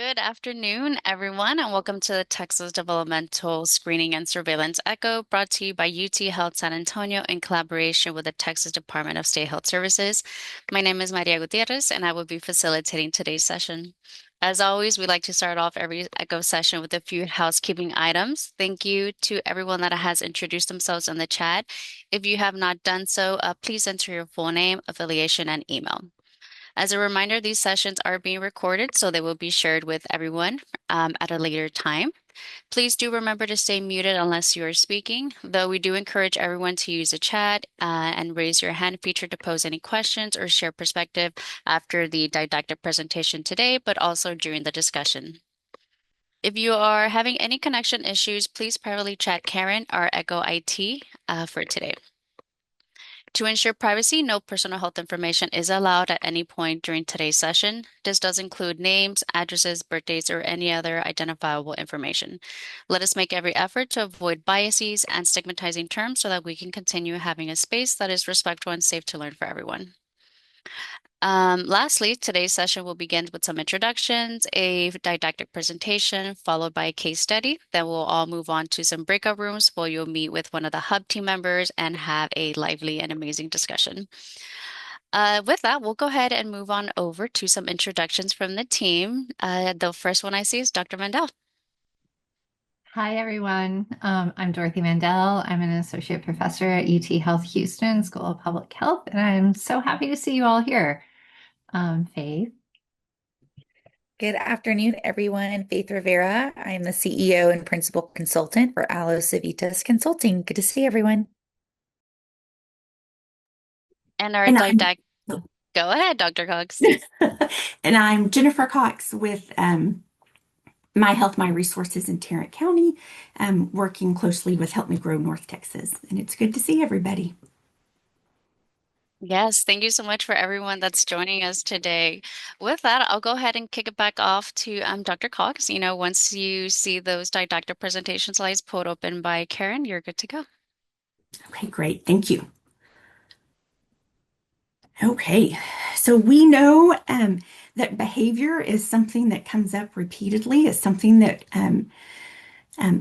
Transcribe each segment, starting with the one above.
Good afternoon, everyone, and welcome to the Texas Developmental Screening and Surveillance Echo brought to you by UT Health San Antonio in collaboration with the Texas Department of State Health Services. My name is Maria Gutierrez, and I will be facilitating today's session. As always, we like to start off every Echo session with a few housekeeping items. Thank you to everyone that has introduced themselves in the chat. If you have not done so, please enter your full name, affiliation, and email. As a reminder, these sessions are being recorded, so they will be shared with everyone at a later time. Please do remember to stay muted unless you are speaking, though we do encourage everyone to use the chat and raise your hand feature to pose any questions or share perspective after the didactic presentation today, but also during the discussion. If you are having any connection issues, please privately chat Karen, our Echo IT, for today. To ensure privacy, no personal health information is allowed at any point during today's session. This does include names, addresses, birthdays, or any other identifiable information. Let us make every effort to avoid biases and stigmatizing terms so that we can continue having a space that is respectful and safe to learn for everyone. Lastly, today's session will begin with some introductions, a didactic presentation, followed by a case study. Then we'll all move on to some breakout rooms where you'll meet with one of the hub team members and have a lively and amazing discussion. With that, we'll go ahead and move on over to some introductions from the team. The first one I see is Dr. Mandel. Hi, everyone. I'm Dorothy Mandel. I'm an associate professor at UT Health Houston School of Public Health, and I'm so happy to see you all here. Faith. Good afternoon, everyone. Faith Rivera. I'm the CEO and principal consultant for Alo Civitas Consulting. Good to see everyone. And our And I'm didactic, go ahead, Dr. Cox. and I'm Jennifer Cox with My Health, My Resources in Tarrant County, working closely with Help Me Grow North Texas. And it's good to see everybody. Yes, thank you so much for everyone that's joining us today. With that, I'll go ahead and kick it back off to Dr. Cox. Once you see those didactic presentation slides pulled open by Karen, you're good to go. Okay, great. Thank you. Okay, so we know that behavior is something that comes up repeatedly. It's something that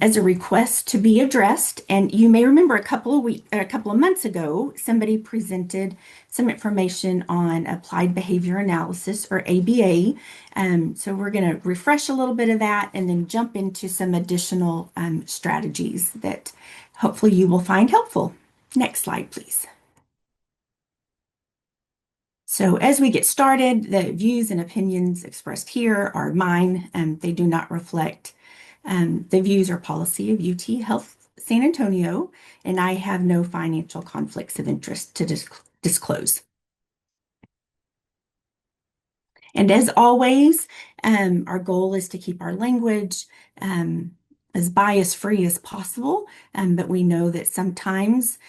as a request to be addressed. And you may remember a couple of months ago, somebody presented some information on applied behavior analysis, or ABA. So we're going to refresh a little bit of that and then jump into some additional strategies that hopefully you will find helpful. Next slide, please. So as we get started, the views and opinions expressed here are mine, and they do not reflect the views or policy of UT Health San Antonio, and I have no financial conflicts of interest to disclose. And as always, our goal is to keep our language as bias-free as possible, but we know that sometimes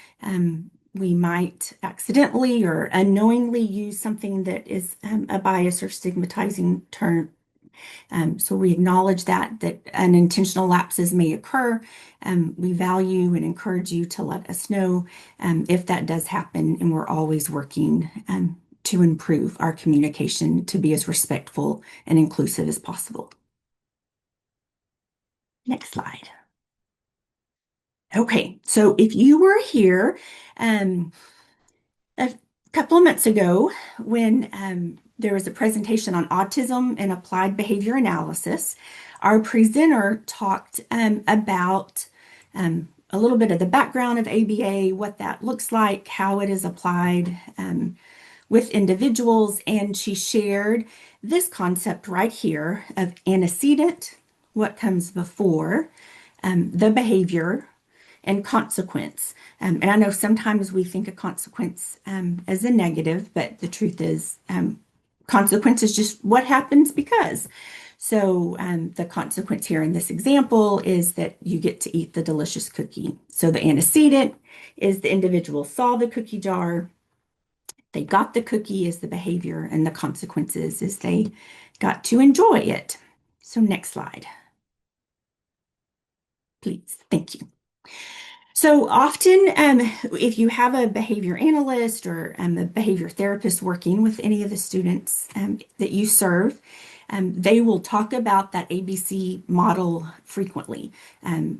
we might accidentally or unknowingly use something that is a bias or stigmatizing term. So we acknowledge that unintentional lapses may occur. We value and encourage you to let us know if that does happen, and we're always working to improve our communication to be as respectful and inclusive as possible. Next slide. Okay, so if you were here a couple of months ago when there was a presentation on autism and applied behavior analysis, our presenter talked about a little bit of the background of ABA, what that looks like, how it is applied with individuals, and she shared this concept right here of antecedent, what comes before the behavior, and consequence. And I know sometimes we think of consequence as a negative, but the truth is consequence is just what happens because. So the consequence here in this example is that you get to eat the delicious cookie. So the antecedent is the individual saw the cookie jar, they got the cookie is the behavior, and the consequences is they got to enjoy it. So next slide, please. Thank you. So often, if you have a behavior analyst or a behavior therapist working with any of the students that you serve, they will talk about that ABC model frequently.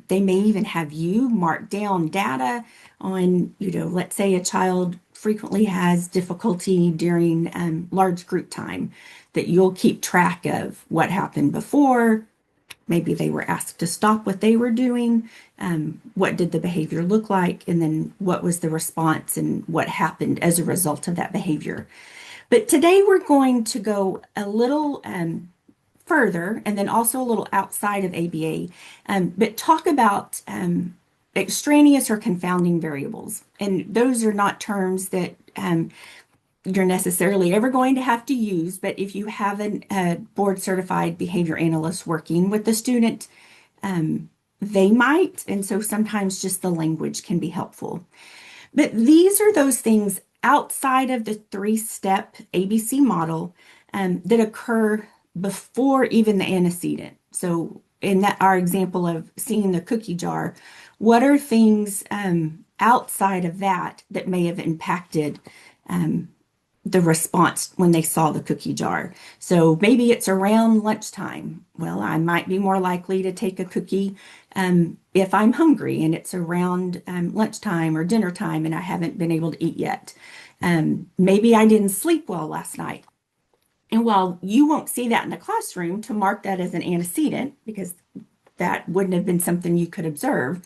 They may even have you mark down data on, let's say a child frequently has difficulty during large group time, that you'll keep track of what happened before. Maybe they were asked to stop what they were doing. What did the behavior look like? And then what was the response and what happened as a result of that behavior? But today we're going to go a little further and then also a little outside of ABA, but talk about extraneous or confounding variables. And those are not terms that you're necessarily ever going to have to use, but if you have a board certified behavior analyst working with the student, they might. And so sometimes just the language can be helpful. But these are those things outside of the three-step ABC model that occur before even the antecedent. So in that our example of seeing the cookie jar, what are things outside of that that may have impacted the response when they saw the cookie jar? So maybe it's around lunchtime. Well, I might be more likely to take a cookie if I'm hungry and it's around lunchtime or dinner time and I haven't been able to eat yet. Maybe I didn't sleep well last night. And while you won't see that in the classroom to mark that as an antecedent, because that wouldn't have been something you could observe,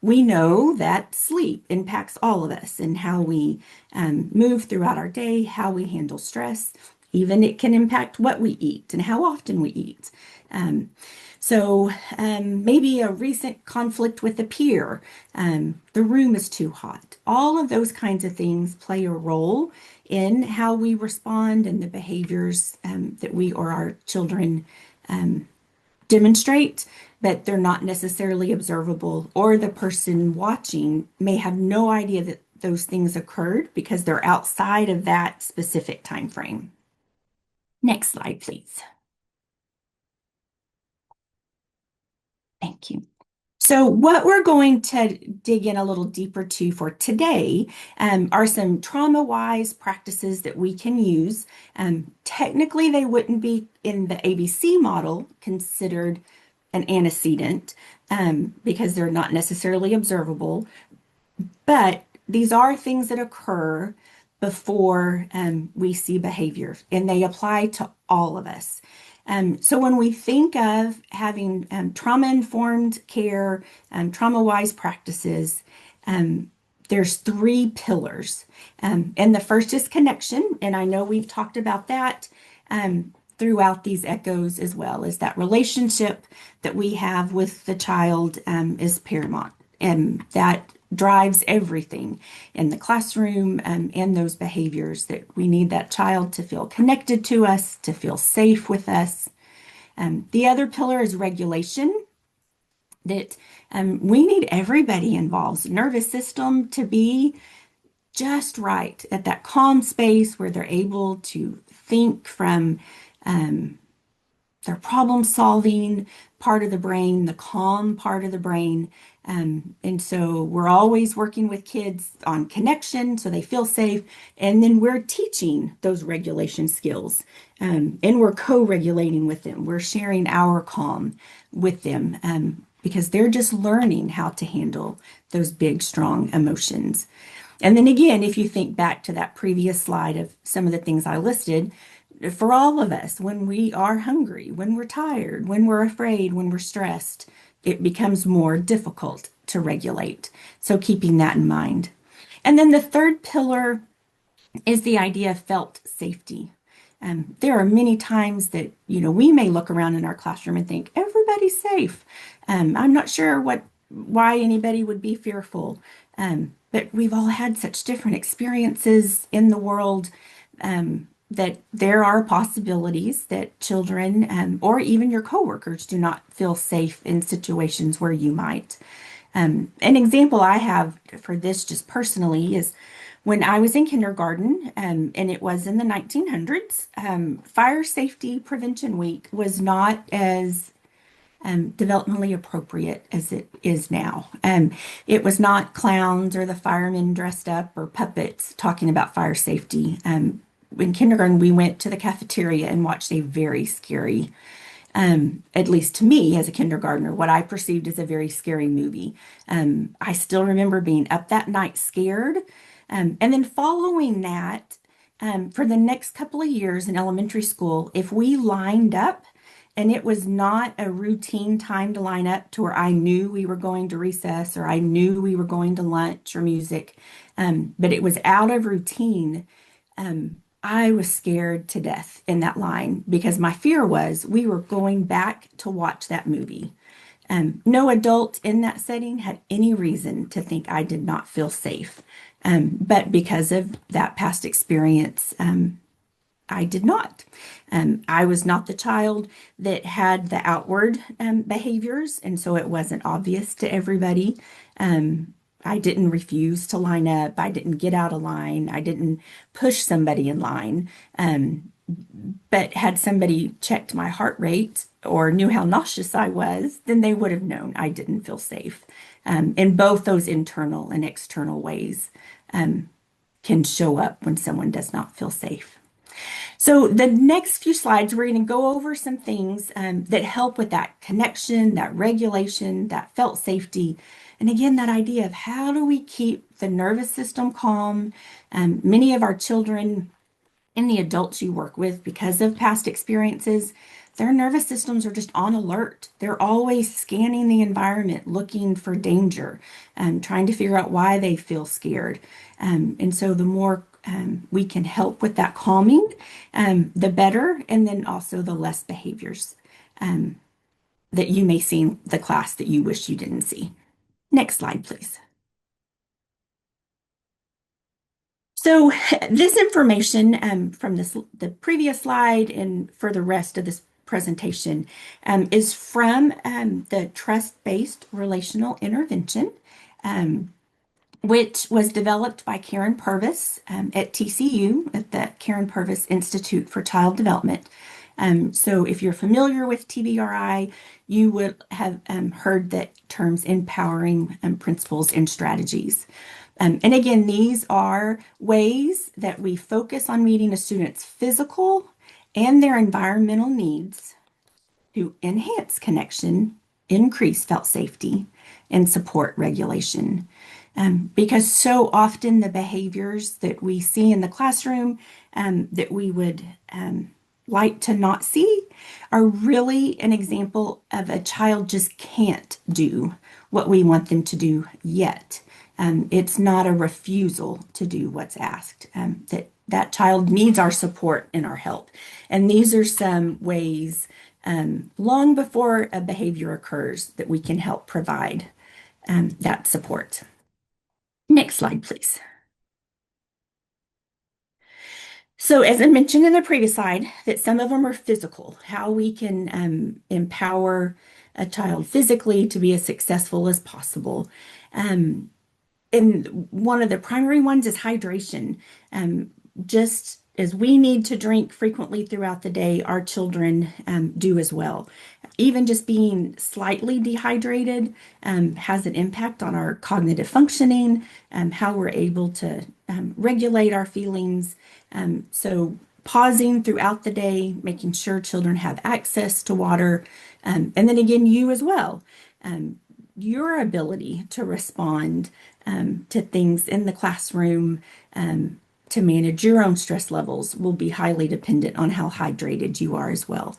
we know that sleep impacts all of us and how we move throughout our day, how we handle stress. Even it can impact what we eat and how often we eat. So maybe a recent conflict with a peer, the room is too hot. All of those kinds of things play a role in how we respond and the behaviors that we or our children demonstrate, but they're not necessarily observable, or the person watching may have no idea that those things occurred because they're outside of that specific time frame. Next slide, please. Thank you. So what we're going to dig in a little deeper to for today are some trauma-wise practices that we can use. Technically, they wouldn't be in the ABC model considered an antecedent because they're not necessarily observable, but these are things that occur before we see behavior, and they apply to all of us. So when we think of having trauma-informed care, trauma-wise practices, there's three pillars. And the first is connection, and I know we've talked about that throughout these echoes as well, is that relationship that we have with the child is paramount, and that drives everything in the classroom and those behaviors, that we need that child to feel connected to us, to feel safe with us. The other pillar is regulation, that we need everybody involved, nervous system to be just right at that calm space where they're able to think from their problem solving part of the brain, the calm part of the brain. And so we're always working with kids on connection so they feel safe. And then we're teaching those regulation skills and we're co-regulating with them. We're sharing our calm with them because they're just learning how to handle those big, strong emotions. And then again, if you think back to that previous slide of some of the things I listed, for all of us, when we are hungry, when we're tired, when we're afraid, when we're stressed, it becomes more difficult to regulate. So keeping that in mind. And then the third pillar is the idea of felt safety. There are many times that, we may look around in our classroom and think everybody's safe. I'm not sure why anybody would be fearful. But we've all had such different experiences in the world that there are possibilities that children or even your coworkers do not feel safe in situations where you might. An example I have for this just personally is when I was in kindergarten, and it was in the 1900s, Fire Safety Prevention Week was not as developmentally appropriate as it is now. It was not clowns or the firemen dressed up or puppets talking about fire safety. in kindergarten, we went to the cafeteria and watched a very scary, at least to me as a kindergartner, what I perceived as a very scary movie. I still remember being up that night scared. And then following that, for the next couple of years in elementary school, if we lined up and it was not a routine time to line up to where I knew we were going to recess or I knew we were going to lunch or music, but it was out of routine, I was scared to death in that line because my fear was we were going back to watch that movie. No adult in that setting had any reason to think I did not feel safe. But because of that past experience, I did not. I was not the child that had the outward behaviors, and so it wasn't obvious to everybody. I didn't refuse to line up. I didn't get out of line. I didn't push somebody in line. But had somebody checked my heart rate or knew how nauseous I was, then they would have known I didn't feel safe. In both those internal and external ways can show up when someone does not feel safe. So the next few slides, we're going to go over some things that help with that connection, that regulation, that felt safety. And again, that idea of how do we keep the nervous system calm? Many of our children and the adults you work with, because of past experiences, their nervous systems are just on alert. They're always scanning the environment, looking for danger, trying to figure out why they feel scared. And so the more we can help with that calming, the better, and then also the less behaviors that you may see in the class that you wish you didn't see. Next slide, please. So this information from the previous slide and for the rest of this presentation is from the trust-based relational intervention, which was developed by Karen Purvis at TCU, at the Karen Purvis Institute for Child Development. So if you're familiar with TBRI, you would have heard the terms empowering principles and strategies. And again, these are ways that we focus on meeting a student's physical and their environmental needs to enhance connection, increase felt safety, and support regulation. Because so often the behaviors that we see in the classroom that we would like to not see are really an example of a child just can't do what we want them to do yet. It's not a refusal to do what's asked. That child needs our support and our help. And these are some ways long before a behavior occurs that we can help provide that support. Next slide, please. So as I mentioned in the previous slide, that some of them are physical, how we can empower a child physically to be as successful as possible. And one of the primary ones is hydration. Just as we need to drink frequently throughout the day, our children do as well. Even just being slightly dehydrated has an impact on our cognitive functioning, how we're able to regulate our feelings. So pausing throughout the day, making sure children have access to water, and then again, you as well. Your ability to respond to things in the classroom, to manage your own stress levels will be highly dependent on how hydrated you are as well.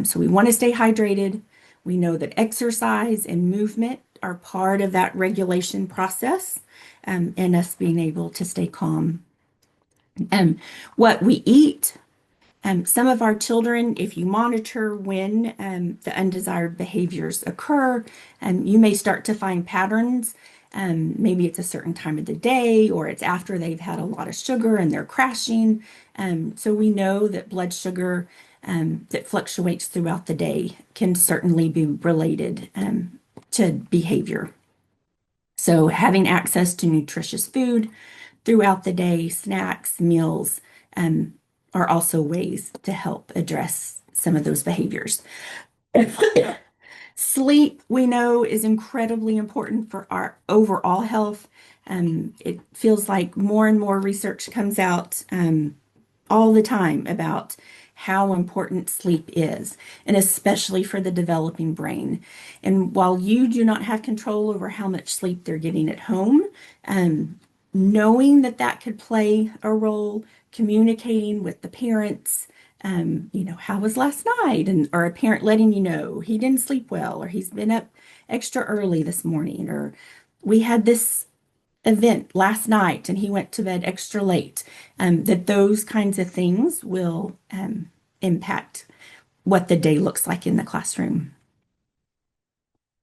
So we want to stay hydrated. We know that exercise and movement are part of that regulation process and us being able to stay calm. What we eat, some of our children, if you monitor when the undesired behaviors occur, you may start to find patterns. Maybe it's a certain time of the day or it's after they've had a lot of sugar and they're crashing. So we know that blood sugar that fluctuates throughout the day can certainly be related to behavior. So having access to nutritious food throughout the day, snacks, meals, are also ways to help address some of those behaviors. Sleep, we know, is incredibly important for our overall health. It feels like more and more research comes out all the time about how important sleep is, and especially for the developing brain. And while you do not have control over how much sleep they're getting at home, knowing that that could play a role, communicating with the parents, how was last night? And or a parent letting you know he didn't sleep well, or he's been up extra early this morning, or we had this event last night and he went to bed extra late. That those kinds of things will impact what the day looks like in the classroom.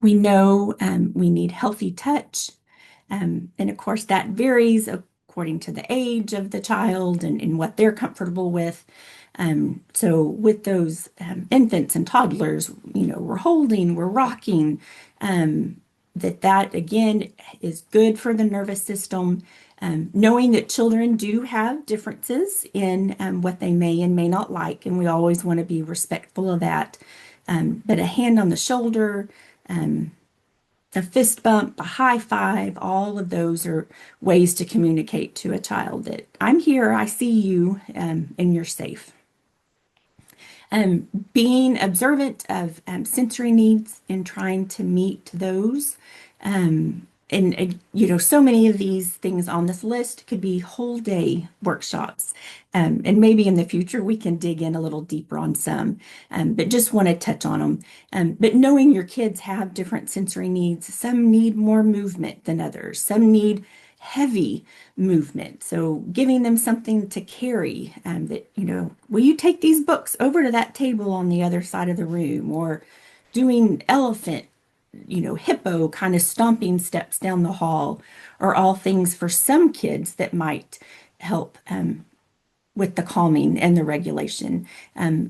We know we need healthy touch. And of course, that varies according to the age of the child and what they're comfortable with. So with those infants and toddlers, we're holding, we're rocking, that again is good for the nervous system. Knowing that children do have differences in what they may and may not like, and we always want to be respectful of that. But a hand on the shoulder, a fist bump, a high five, all of those are ways to communicate to a child that I'm here, I see you, and you're safe. Being observant of sensory needs and trying to meet those. So many of these things on this list could be whole day workshops. And maybe in the future we can dig in a little deeper on some, but just want to touch on them. But knowing your kids have different sensory needs, some need more movement than others, some need heavy movement. So giving them something to carry, will you take these books over to that table on the other side of the room, or doing elephant, hippo kind of stomping steps down the hall, are all things for some kids that might help with the calming and the regulation.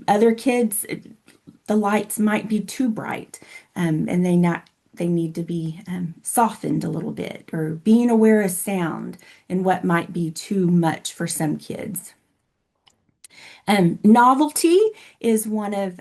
Other kids, the lights might be too bright, and they need to be softened a little bit, or being aware of sound and what might be too much for some kids. Novelty is one of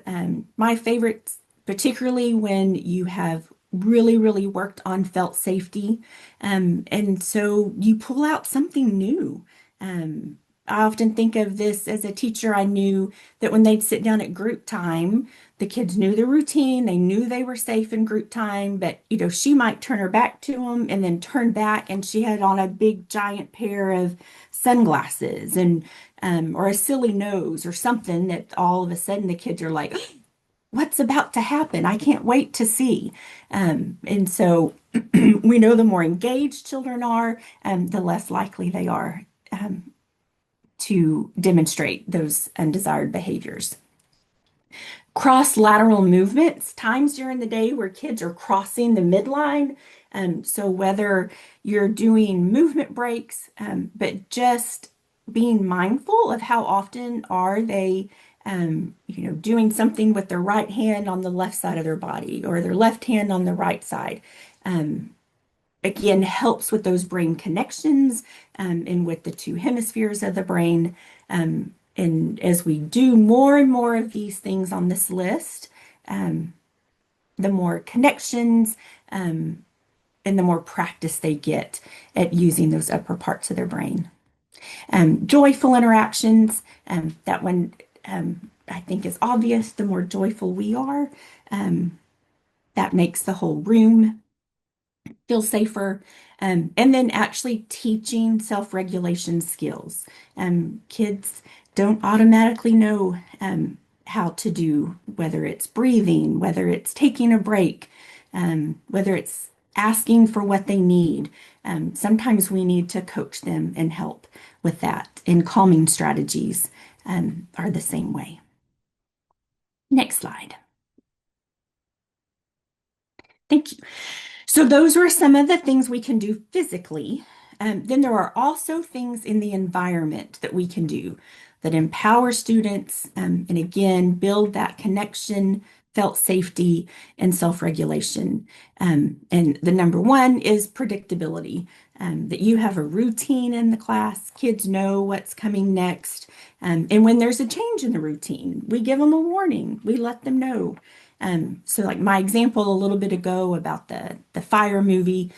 my favorites, particularly when you have really, really worked on felt safety. And so you pull out something new. I often think of this as a teacher. I knew that when they'd sit down at group time, the kids knew the routine. They knew they were safe in group time, but she might turn her back to them and then turn back, and she had on a big giant pair of sunglasses and or a silly nose or something that all of a sudden the kids are like, what's about to happen? I can't wait to see. And so we know the more engaged children are, the less likely they are to demonstrate those undesired behaviors. Cross-lateral movements, times during the day where kids are crossing the midline. So whether you're doing movement breaks, but just being mindful of how often are they doing something with their right hand on the left side of their body, or their left hand on the right side. Again, helps with those brain connections and with the two hemispheres of the brain. And as we do more and more of these things on this list, the more connections and the more practice they get at using those upper parts of their brain. Joyful interactions, that one I think is obvious. The more joyful we are, that makes the whole room feel safer. And then actually teaching self-regulation skills. Kids don't automatically know how to do, whether it's breathing, whether it's taking a break, whether it's asking for what they need. Sometimes we need to coach them and help with that. And calming strategies are the same way. Next slide. Thank you. So those were some of the things we can do physically. Then there are also things in the environment that we can do that empower students and again, build that connection, felt safety, and self-regulation. And the number one is predictability, that you have a routine in the class, kids know what's coming next. And when there's a change in the routine, we give them a warning, we let them know. So like my example a little bit ago about the fire movie,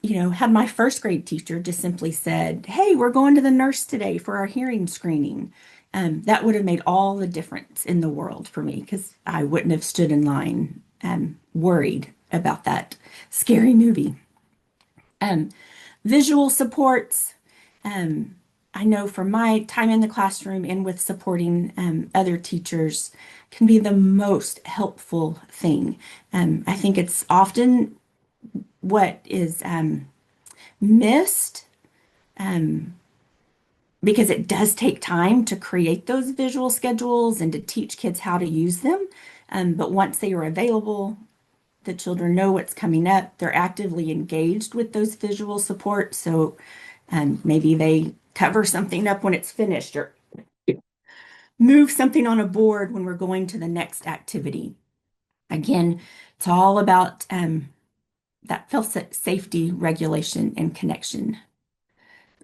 had my first grade teacher just simply said, "Hey, we're going to the nurse today for our hearing screening." That would have made all the difference in the world for me because I wouldn't have stood in line worried about that scary movie. Um, Visual supports. Um, I know from my time in the classroom and with supporting other teachers can be the most helpful thing. I think it's often what is missed um, because it does take time to create those visual schedules and to teach kids how to use them. But once they are available, the children know what's coming up. They're actively engaged with those visual supports. So maybe they cover something up when it's finished or move something on a board when we're going to the next activity. Again, it's all about that felt safety, regulation, and connection.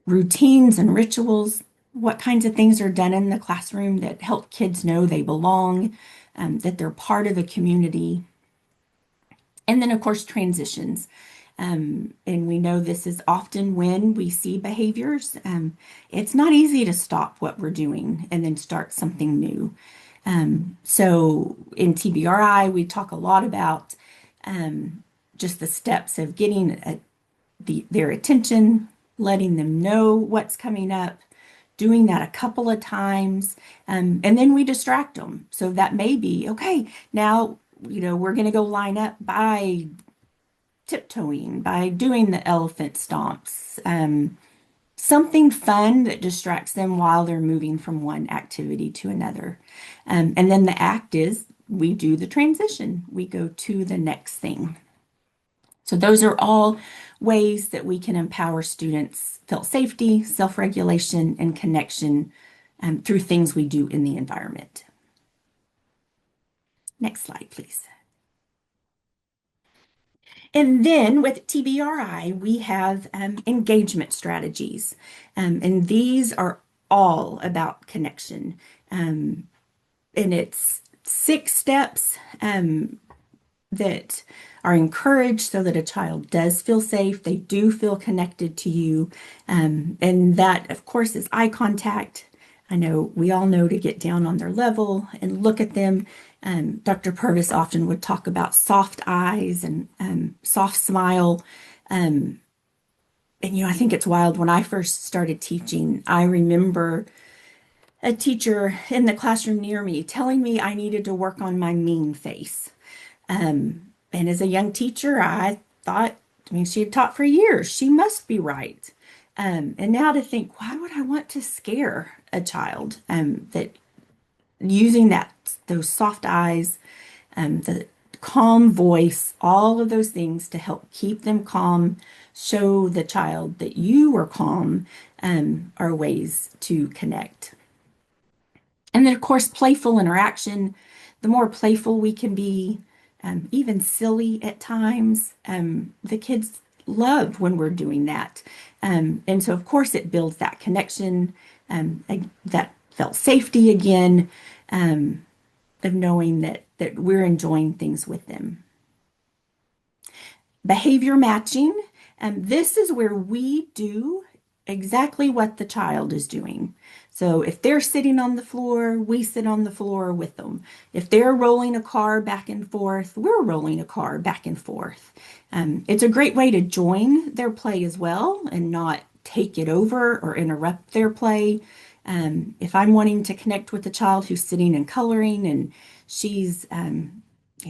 Routines and rituals, what kinds of things are done in the classroom that help kids know they belong, that they're part of a community. And then, of course, transitions. And we know this is often when we see behaviors. It's not easy to stop what we're doing and then start something new. So in TBRI, we talk a lot about just the steps of getting their attention, letting them know what's coming up, doing that a couple of times, and then we distract them. So that may be, okay, now, we're going to go line up by tiptoeing, by doing the elephant stomps, something fun that distracts them while they're moving from one activity to another. And then the act is we do the transition, we go to the next thing. So those are all ways that we can empower students feel safety, self-regulation, and connection through things we do in the environment. Next slide, please. And then with TBRI, we have engagement strategies. And these are all about connection. And it's 6 steps that are encouraged so that a child does feel safe, they do feel connected to you. And that, of course, is eye contact. I know we all know to get down on their level and look at them. Dr. Purvis often would talk about soft eyes and soft smile. And, I think it's wild. When I first started teaching, I remember a teacher in the classroom near me telling me I needed to work on my mean face. And as a young teacher, I thought, she had taught for years. She must be right. And now to think, why would I want to scare a child? That using those soft eyes, the calm voice, all of those things to help keep them calm, show the child that you are calm, are ways to connect. And then, of course, playful interaction. The more playful we can be, even silly at times, the kids love when we're doing that. And so, of course, it builds that connection, that felt safety again, of knowing that we're enjoying things with them. Behavior matching. This is where we do exactly what the child is doing. So if they're sitting on the floor, we sit on the floor with them. If they're rolling a car back and forth, we're rolling a car back and forth. It's a great way to join their play as well and not take it over or interrupt their play. If I'm wanting to connect with a child who's sitting and coloring and she's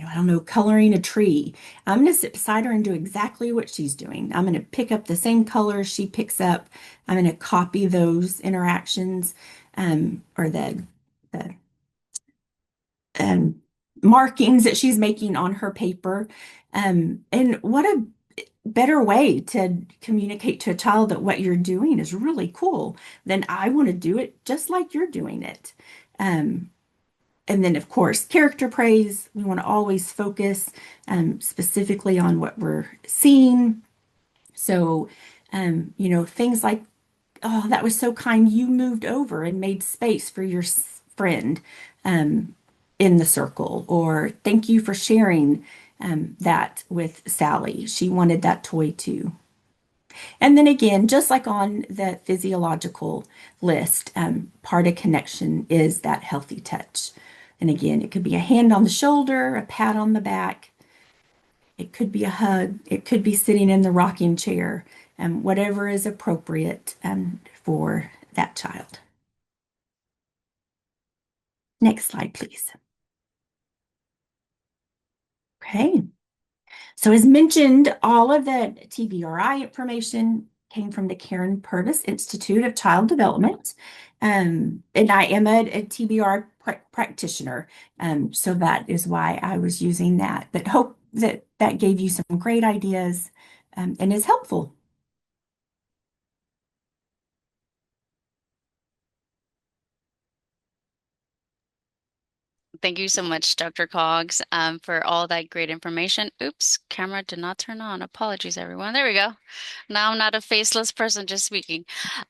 I don't know, coloring a tree. I'm going to sit beside her and do exactly what she's doing. I'm going to pick up the same colors she picks up. I'm going to copy those interactions or the markings that she's making on her paper. And what a better way to communicate to a child that what you're doing is really cool than I want to do it just like you're doing it. And then, of course, character praise. We want to always focus specifically on what we're seeing. So, things like, oh, that was so kind. You moved over and made space for your friend in the circle. Or thank you for sharing that with Sally. She wanted that toy too. And then again, just like on the physiological list, part of connection is that healthy touch. And again, it could be a hand on the shoulder, a pat on the back, it could be a hug, it could be sitting in the rocking chair, whatever is appropriate for that child. Next slide, please. Okay. So as mentioned, all of the TBRI information came from the Karen Purvis Institute of Child Development. And I am a TBR practitioner. So that is why I was using that. But hope that that gave you some great ideas and is helpful. Thank you so much, Dr. Cogs, for all that great information. Oops, camera did not turn on. Apologies, everyone. There we go. Now I'm not a faceless person just speaking.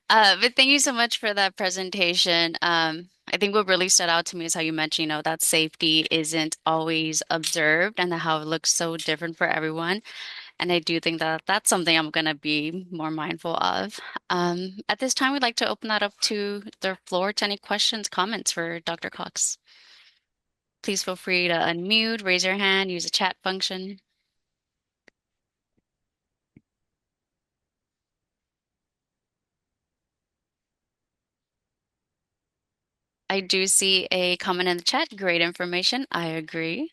But thank you so much for that presentation. I think what really stood out to me is how you mentioned, that safety isn't always observed and how it looks so different for everyone. And I do think that that's something I'm going to be more mindful of. At this time, we'd like to open that up to the floor to any questions, comments for Dr. Cox. Please feel free to unmute, raise your hand, use the chat function. I do see a comment in the chat. Great information. I agree.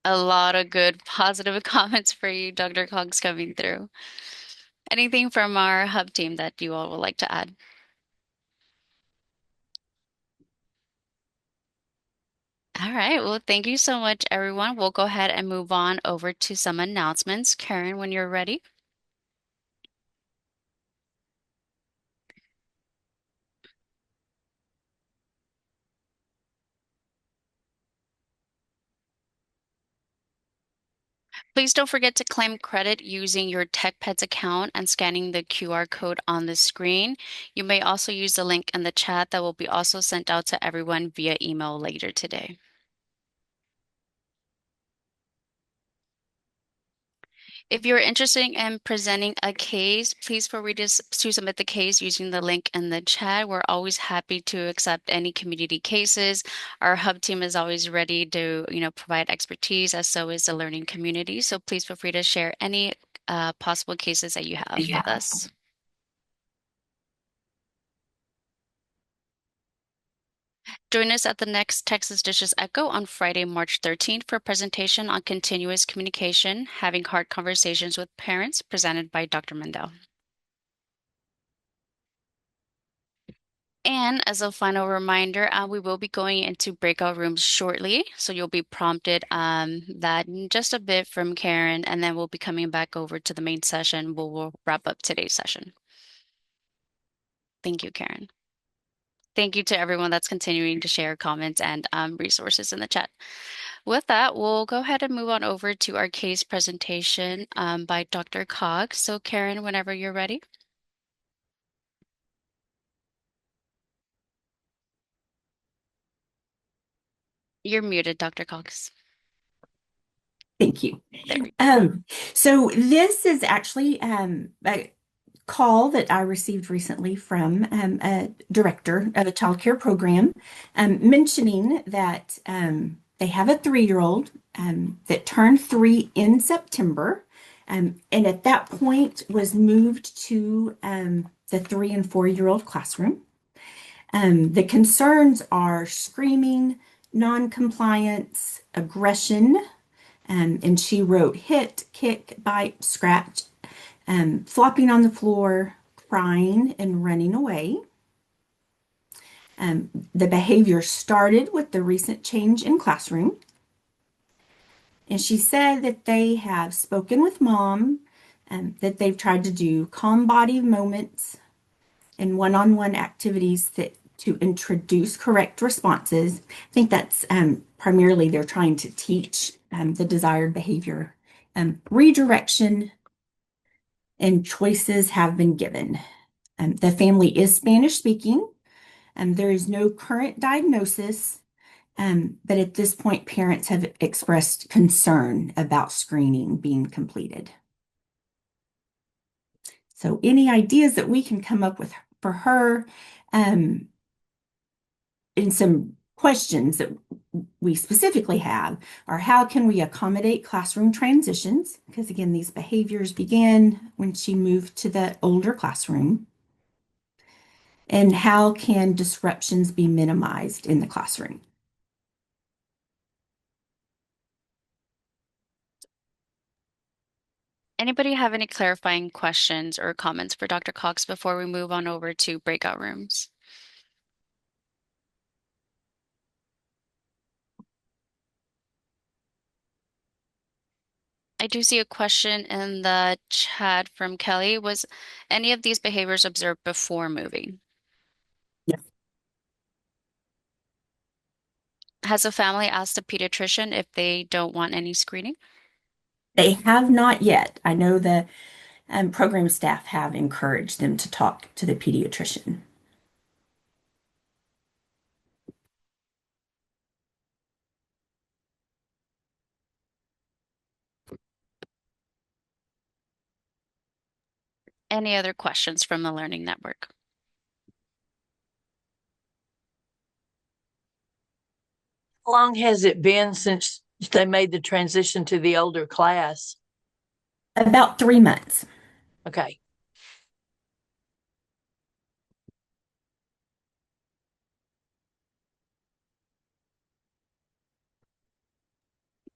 A lot of good positive comments for you, Dr. Cogs, coming through. Anything from our hub team that you all would like to add? All right. Well, thank you so much, everyone. We'll go ahead and move on over to some announcements. Karen, when you're ready. Please don't forget to claim credit using your TechPets account and scanning the QR code on the screen. You may also use the link in the chat that will be also sent out to everyone via email later today. If you're interested in presenting a case, please feel free to submit the case using the link in the chat. We're always happy to accept any community cases. Our hub team is always ready to, provide expertise, as so is the learning community. So please feel free to share any possible cases that you have with us. Join us at the next Texas Dishes Echo on Friday, March 13th for a presentation on continuous communication, having hard conversations with parents, presented by Dr. Mendel. And as a final reminder, we will be going into breakout rooms shortly. So you'll be prompted that in just a bit from Karen, and then we'll be coming back over to the main session. We'll wrap up today's session. Thank you, Karen. Thank you to everyone that's continuing to share comments and resources in the chat. With that, we'll go ahead and move on over to our case presentation by Dr. Cog. So Karen, whenever you're ready. You're muted, Dr. Cox. Thank you. There we go. So this is actually a call that I received recently from a director of a child care program mentioning that they have a 3-year-old that turned 3 in September, and at that point was moved to the 3 and 4-year-old classroom. The concerns are screaming, non-compliance, aggression, and she wrote hit, kick, bite, scratch, flopping on the floor, crying, and running away. The behavior started with the recent change in classroom. And she said that they have spoken with mom, that they've tried to do calm body moments and one-on-one activities to introduce correct responses. I think that's primarily they're trying to teach the desired behavior. Redirection and choices have been given. The family is Spanish speaking, and there is no current diagnosis, But at this point, parents have expressed concern about screening being completed. So any ideas that we can come up with for her, and some questions that we specifically have are how can we accommodate classroom transitions? Because again, these behaviors began when she moved to the older classroom. And how can disruptions be minimized in the classroom? Anybody have any clarifying questions or comments for Dr. Cox before we move on over to breakout rooms? I do see a question in the chat from Kelly. Was any of these behaviors observed before moving? Yes. Has a family asked a pediatrician if they don't want any screening? They have not yet. I know the program staff have encouraged them to talk to the pediatrician. Any other questions from the Learning Network? How long has it been since they made the transition to the older class? About 3 months. Okay.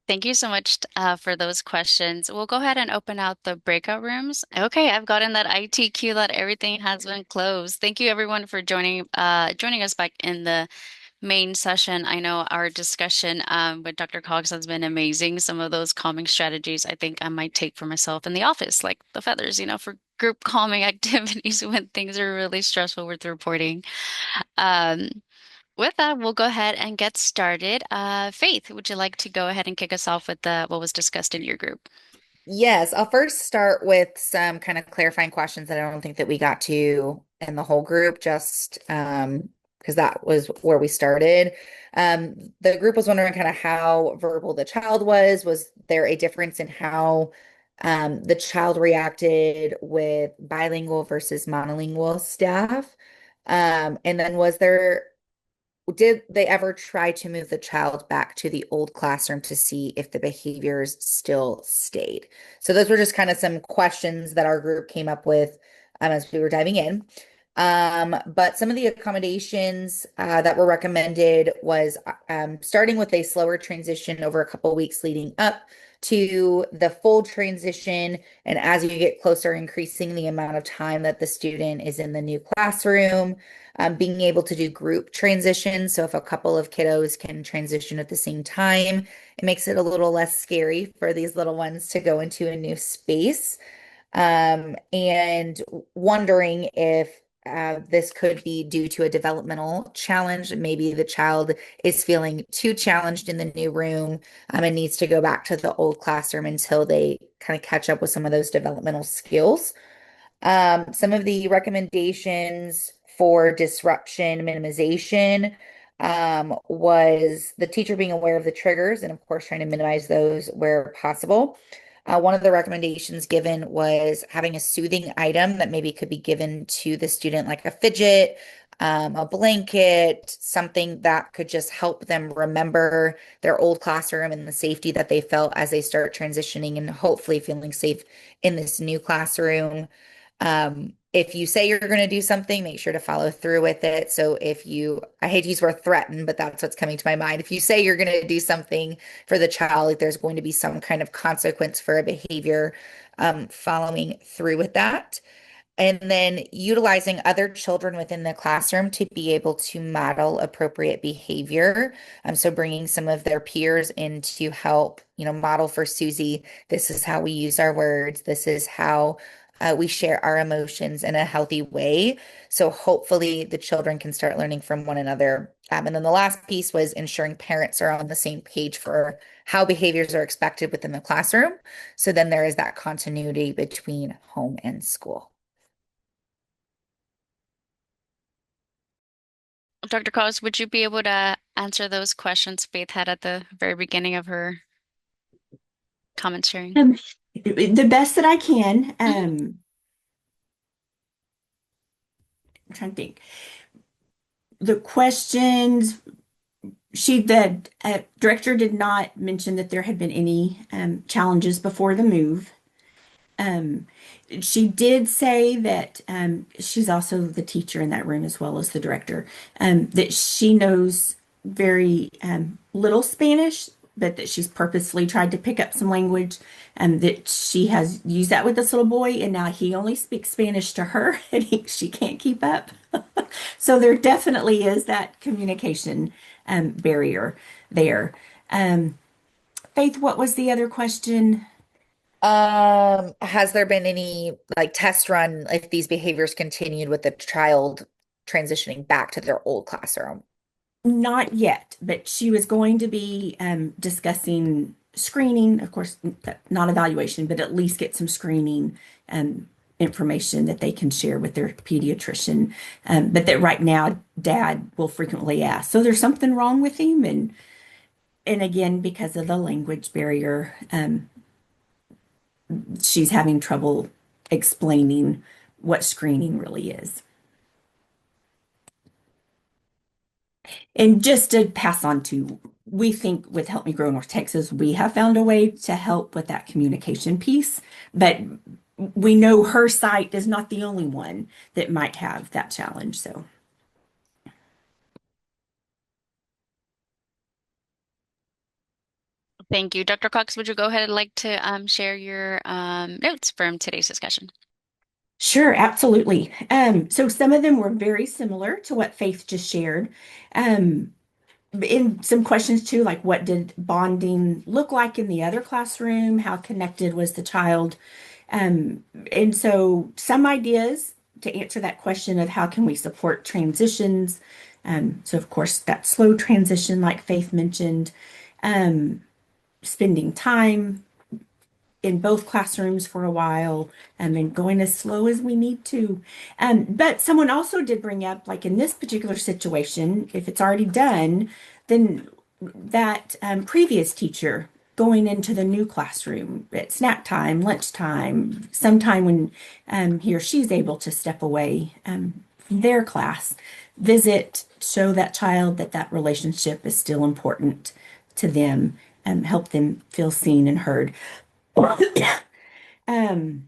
Thank you so much for those questions. We'll go ahead and open out the breakout rooms. Okay, I've gotten that ITQ that everything has been closed. Thank you everyone for joining us back in the main session. I know our discussion with Dr. Cox has been amazing. Some of those calming strategies I think I might take for myself in the office, like the feathers, for group calming activities when things are really stressful with reporting. Um, with that, we'll go ahead and get started. Faith, would you like to go ahead and kick us off with what was discussed in your group? Yes, I'll first start with some kind of clarifying questions that I don't think that we got to in the whole group, just because that was where we started. The group was wondering kind of how verbal the child was. Was there a difference in how the child reacted with bilingual versus monolingual staff? And then did they ever try to move the child back to the old classroom to see if the behaviors still stayed? So those were just kind of some questions that our group came up with as we were diving in. But some of the accommodations that were recommended was starting with a slower transition over a couple weeks leading up to the full transition. And as you get closer, increasing the amount of time that the student is in the new classroom, being able to do group transitions. So if a couple of kiddos can transition at the same time, it makes it a little less scary for these little ones to go into a new space. And wondering if this could be due to a developmental challenge. Maybe the child is feeling too challenged in the new room and needs to go back to the old classroom until they kind of catch up with some of those developmental skills. Some of the recommendations for disruption minimization was the teacher being aware of the triggers and, of course, trying to minimize those where possible. One of the recommendations given was having a soothing item that maybe could be given to the student, like a fidget, a blanket, something that could just help them remember their old classroom and the safety that they felt as they start transitioning and hopefully feeling safe in this new classroom. If you say you're going to do something, make sure to follow through with it. So I hate to use the word threaten, but that's what's coming to my mind. If you say you're going to do something for the child, like there's going to be some kind of consequence for a behavior, following through with that. And then utilizing other children within the classroom to be able to model appropriate behavior. So bringing some of their peers in to help, model for Susie, this is how we use our words. This is how we share our emotions in a healthy way. So hopefully the children can start learning from one another. And then the last piece was ensuring parents are on the same page for how behaviors are expected within the classroom. So then there is that continuity between home and school. Dr. Cox, would you be able to answer those questions Faith had at the very beginning of her comment sharing? Um, the best that I can. Mhm. I'm trying to think. The questions, the director did not mention that there had been any challenges before the move. Um, she did say that she's also the teacher in that room as well as the director, that she knows very little Spanish, but that she's purposely tried to pick up some language, and that she has used that with this little boy, and now he only speaks Spanish to her, and she can't keep up. So there definitely is that communication barrier there. Um, Faith, what was the other question? Has there been any like test run if these behaviors continued with the child transitioning back to their old classroom? Not yet, but she was going to be discussing screening, of course, not evaluation, but at least get some screening information that they can share with their pediatrician. But that right now, dad will frequently ask, so there's something wrong with him? And again, because of the language barrier, she's having trouble explaining what screening really is. And just to pass on to, we think with Help Me Grow North Texas, we have found a way to help with that communication piece, but we know her site is not the only one that might have that challenge. So, Thank you. Dr. Cox, would you go ahead and like to share your notes from today's discussion? sure, absolutely. So some of them were very similar to what Faith just shared. Um, in some questions too, like what did bonding look like in the other classroom? How connected was the child? And so some ideas to answer that question of how can we support transitions. So of course that slow transition, like Faith mentioned, um, spending time in both classrooms for a while, and going as slow as we need to. But someone also did bring up, like in this particular situation, if it's already done, then that previous teacher going into the new classroom at snack time, lunchtime, sometime when he or she's able to step away from their class, visit, show that child that that relationship is still important to them, and help them feel seen and heard. Um,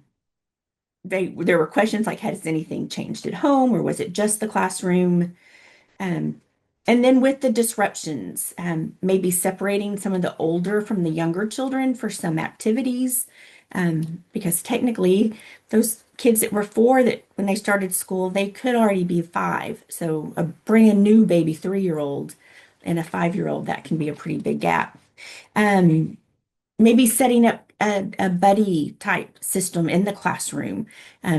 there were questions like, has anything changed at home, or was it just the classroom? Um, and then with the disruptions, maybe separating some of the older from the younger children for some activities, because technically those kids that were 4 that when they started school, they could already be 5. So a brand new baby 3-year-old and a 5-year-old, that can be a pretty big gap. Um, Maybe setting up a buddy type system in the classroom.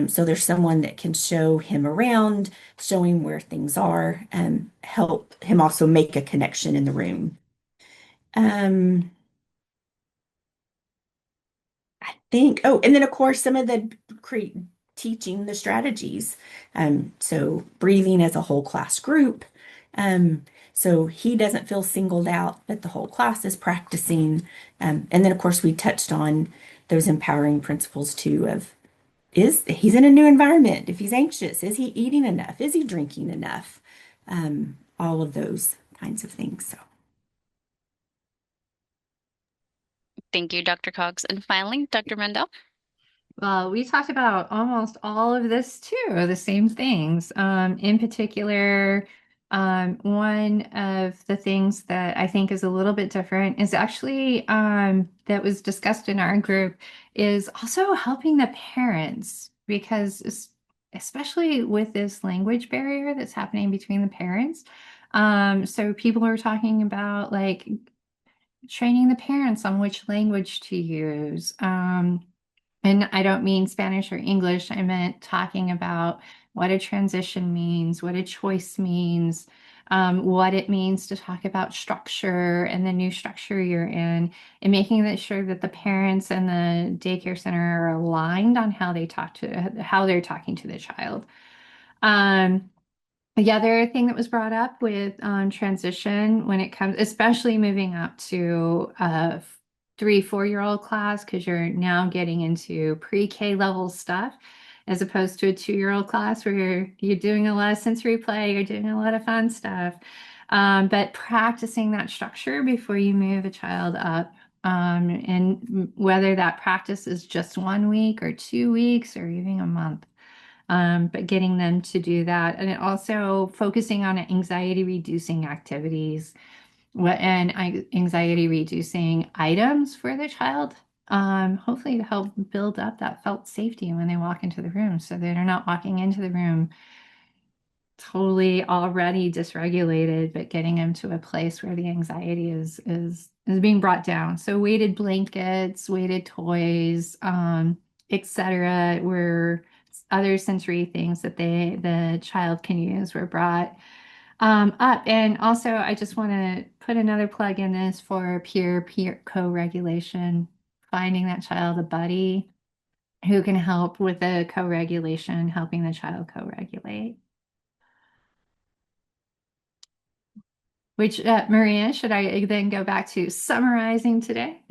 So there's someone that can show him around, show him where things are, and help him also make a connection in the room. Um, I think, oh, and then of course, some of the teaching the strategies. So breathing as a whole class group. Um, so he doesn't feel singled out, but the whole class is practicing. And then of course we touched on those empowering principles too of, is he's in a new environment? If he's anxious, is he eating enough? Is he drinking enough? All of those kinds of things. So. Thank you, Dr. Cox. And finally, Dr. Mendel. Well, we talked about almost all of this too, the same things. In particular, one of the things that I think is a little bit different is actually that was discussed in our group is also helping the parents because especially with this language barrier that's happening between the parents. So people are talking about like training the parents on which language to use. And I don't mean Spanish or English. I meant talking about what a transition means, what a choice means, what it means to talk about structure and the new structure you're in, and making sure that the parents and the daycare center are aligned on how they're talking to the child. Um, The other thing that was brought up with transition when it comes, especially moving up to a 3, 4-year-old class, because you're now getting into pre-K level stuff, as opposed to a 2-year-old class where you're doing a lot of sensory play, you're doing a lot of fun stuff. But practicing that structure before you move a child up, and whether that practice is just 1 week or 2 weeks or even a month. But getting them to do that, and also focusing on anxiety reducing activities and anxiety reducing items for the child, hopefully to help build up that felt safety when they walk into the room, so they're not walking into the room totally already dysregulated, but getting them to a place where the anxiety is being brought down. So weighted blankets, weighted toys, etc., where other sensory things that the child can use were brought up. And also, I just want to put another plug in this for peer co-regulation, finding that child a buddy who can help with the co-regulation, helping the child co-regulate. Which, Maria, should I then go back to summarizing today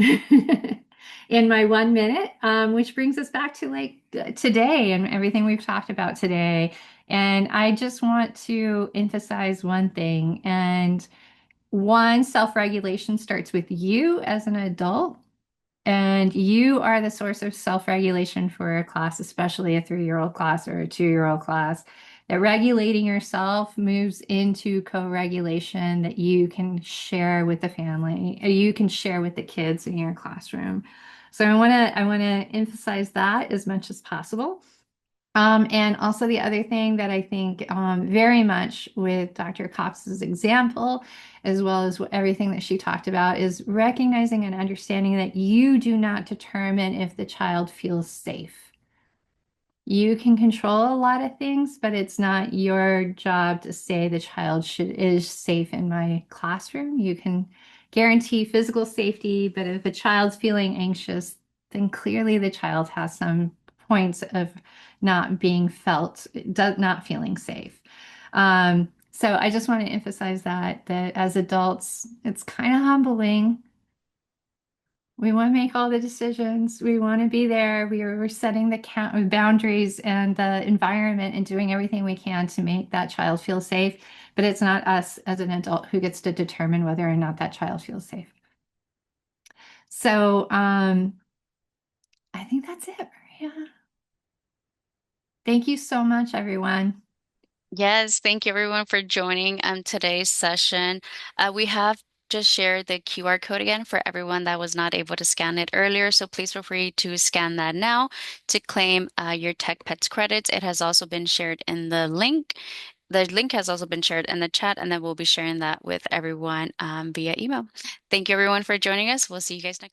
in my 1 minute? Which brings us back to like today and everything we've talked about today. And I just want to emphasize one thing. And one, self-regulation starts with you as an adult. And you are the source of self-regulation for a class, especially a 3-year-old class or a 2-year-old class. That regulating yourself moves into co-regulation that you can share with the family, or you can share with the kids in your classroom. So I want to emphasize that as much as possible. And also the other thing that I think very much with Dr. Cox's example, as well as everything that she talked about, is recognizing and understanding that you do not determine if the child feels safe. You can control a lot of things, but it's not your job to say the child is safe in my classroom. You can guarantee physical safety, but if a child's feeling anxious, then clearly the child has some points of not being not feeling safe. So I just want to emphasize that as adults, it's kind of humbling. We want to make all the decisions. We want to be there. We're setting the boundaries and the environment and doing everything we can to make that child feel safe. But it's not us as an adult who gets to determine whether or not that child feels safe. So I think that's it, Maria. Thank you so much, everyone. Yes, thank you everyone for joining today's session. We have just shared the QR code again for everyone that was not able to scan it earlier. So please feel free to scan that now to claim your Tech Pets credits. It has also been shared in the link. The link has also been shared in the chat, and then we'll be sharing that with everyone via email. Thank you everyone for joining us. We'll see you guys next.